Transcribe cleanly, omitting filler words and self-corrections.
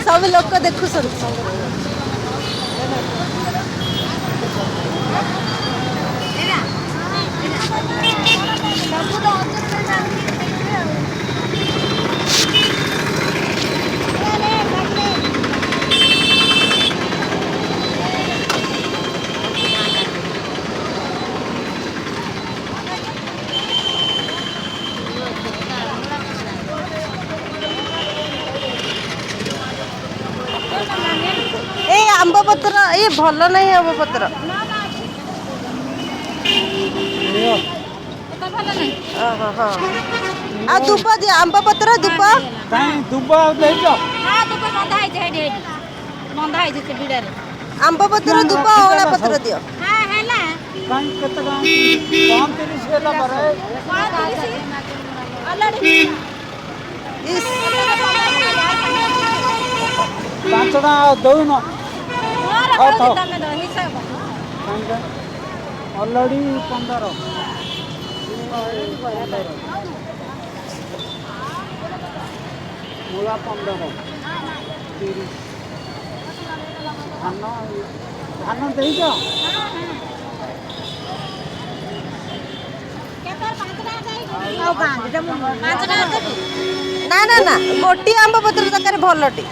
सब लोक देखु ए आंब पत्र ये भल नहीं आंब पत्र हाँ आ दुब दि आंब पत्र दुब आंब पत्र दुब अळा पत्र दियो ପାଞ୍ଚଟା ଦଉନ ଅଲରେଡ଼ି 15 ମୂଳା 15 ଧାନ ଦେଇଛ ना ना ना गोटी आंब पत्र दरकार भलटी।